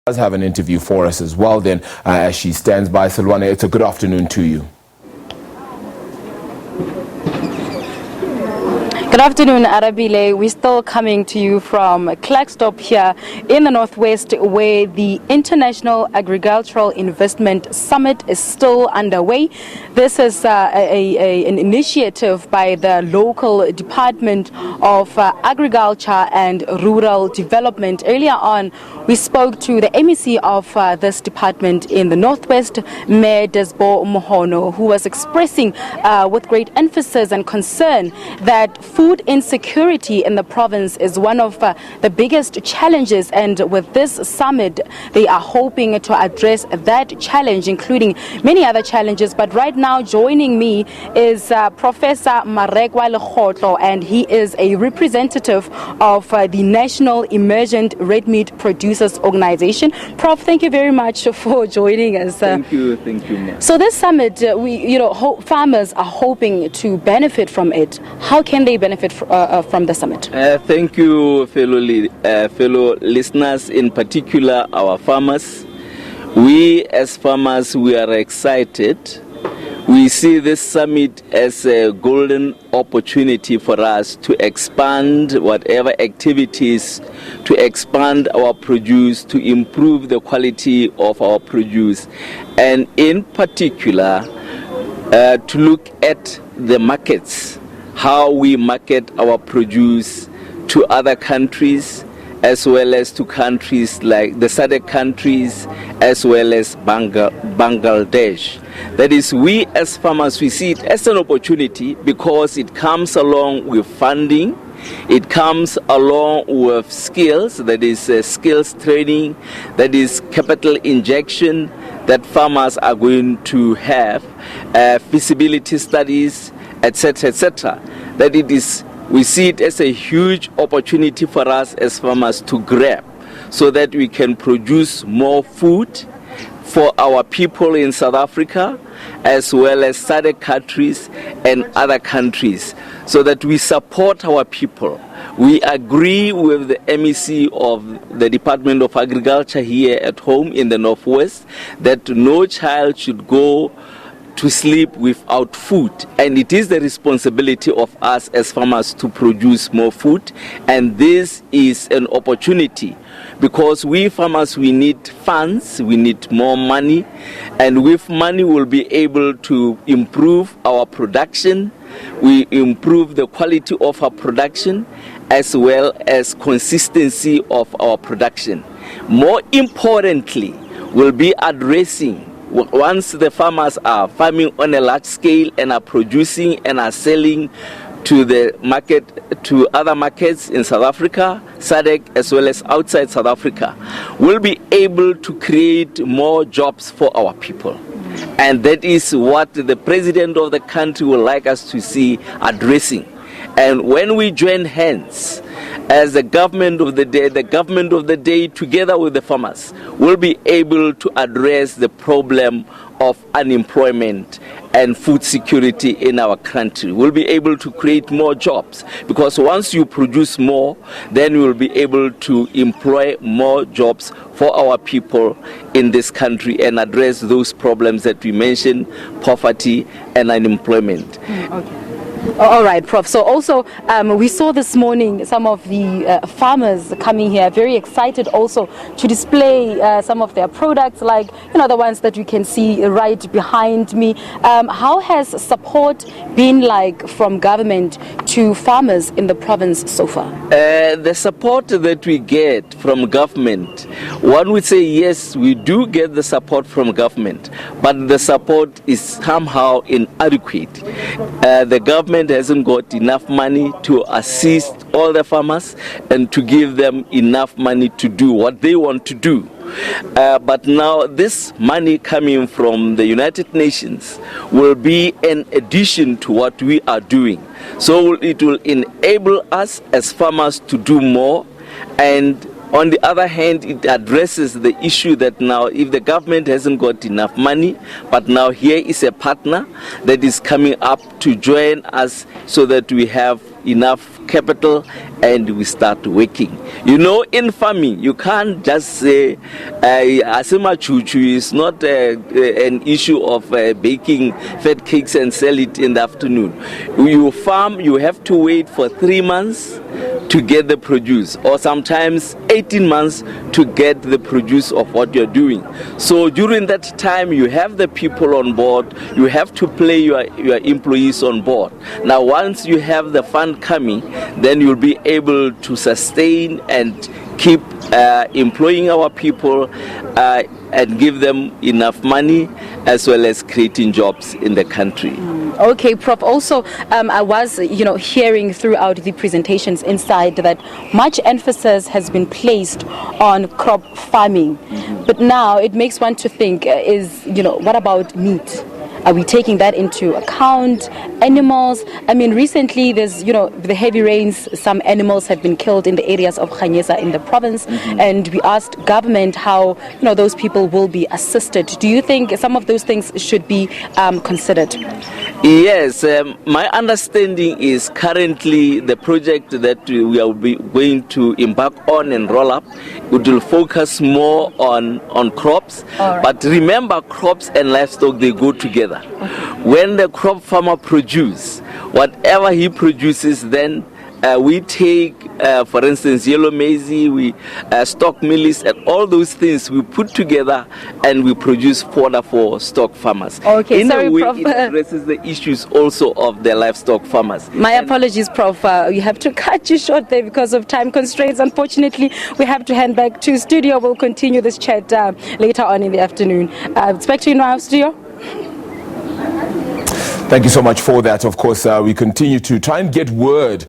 Does have an interview for us as well then as she stands by. Sellwane, it's a good afternoon to you. Good afternoon, Arabile. We're still coming to you from Klerkdorp here in the Northwest, where the International Agricultural Investment Summit is still underway. This is an initiative by the local Department of Agriculture and Rural Development. Earlier on, we spoke to the MEC of this department in the Northwest, Mayor Desbo Mohono, who was expressing with great emphasis and concern that food insecurity in the province is one of the biggest challenges, and with this summit they are hoping to address that challenge, including many other challenges. But right now joining me is Professor Sellwane Khakhau, and he is a representative of the National Emergent Red Meat Producers Organization. Prof, thank you very much for joining us. Thank you, ma'am. So this summit, farmers are hoping to benefit from it. How can they benefit from the summit? Thank you, fellow listeners, in particular our farmers. We as farmers, we are excited. We see this summit as a golden opportunity for us to expand whatever activities, to expand our produce, to improve the quality of our produce, and in particular to look at the markets, how we market our produce to other countries, as well as to countries like the SADC countries, as well as Bangladesh. That is, we as farmers, we see it as an opportunity because it comes along with funding, it comes along with skills, that is skills training, that is capital injection that farmers are going to have, feasibility studies, etc., etc. That it is, we see it as a huge opportunity for us as farmers to grab, so that we can produce more food for our people in South Africa, as well as SADC countries and other countries, so that we support our people. We agree with the MEC of the Department of Agriculture here at home in the Northwest that no child should go to sleep without food, and it is the responsibility of us as farmers to produce more food. And this is an opportunity because we farmers, we need funds, we need more money, and with money we'll be able to improve our production, we improve the quality of our production, as well as consistency of our production. More importantly, we'll be addressing, once the farmers are farming on a large scale and are producing and are selling to the market, to other markets in South Africa, SADC, as well as outside South Africa, we'll be able to create more jobs for our people. And that is what the president of the country would like us to see addressing. And when we join hands as the government of the day, together with the farmers, will be able to address the problem of unemployment and food security in our country. We'll be able to create more jobs, because once you produce more, then we will be able to employ more jobs for our people in this country and address those problems that we mentioned, poverty and unemployment. Okay. All right, Prof. So also we saw this morning some of the farmers coming here, very excited also to display some of their products, like the ones that you can see right behind me. How has support been like from government to farmers in the province so far? The support that we get from government, one would say yes, we do get the support from government, but the support is somehow inadequate. The government hasn't got enough money to assist all the farmers and to give them enough money to do what they want to do. But now this money coming from the United Nations will be an addition to what we are doing. So it will enable us as farmers to do more and On the other hand, it addresses the issue that now if the government hasn't got enough money, but now here is a partner that is coming up to join us so that we have enough capital and we start working. You know, in farming, you can't just say Asima Chuchu is not an issue of baking fat cakes and sell it in the afternoon. You farm, you have to wait for 3 months to get the produce, or sometimes 18 months to get the produce of what you're doing. So during that time, you have the people on board, you have to play your employees on board. Now, once you have the fund coming, then you'll be able to sustain and keep employing our people and give them enough money, as well as creating jobs in the country. Okay, Prof. Also, I was, hearing throughout the presentations inside that much emphasis has been placed on crop farming. But now it makes one to think, what about meat? Are we taking that into account? Animals? I mean, recently there's, the heavy rains, some animals have been killed in the areas of Khanyesa in the province, and we asked government how, those people will be assisted. Do you think some of those things should be considered? Yes, my understanding is currently the project that we are going to embark on and roll up, it will focus more on crops. Right. But remember, crops and livestock, they go together. When the crop farmer produces, whatever he produces, then we take, for instance, yellow maize, we stock mealies, and all those things we put together and we produce fodder for stock farmers. Okay, in sorry, a way, Prof. it addresses the issues also of the livestock farmers. My apologies, Prof. You have to cut you short there because of time constraints. Unfortunately, we have to hand back to studio. We'll continue this chat later on in the afternoon. Back to you now, studio. Thank you so much for that. Of course, we continue to try and get word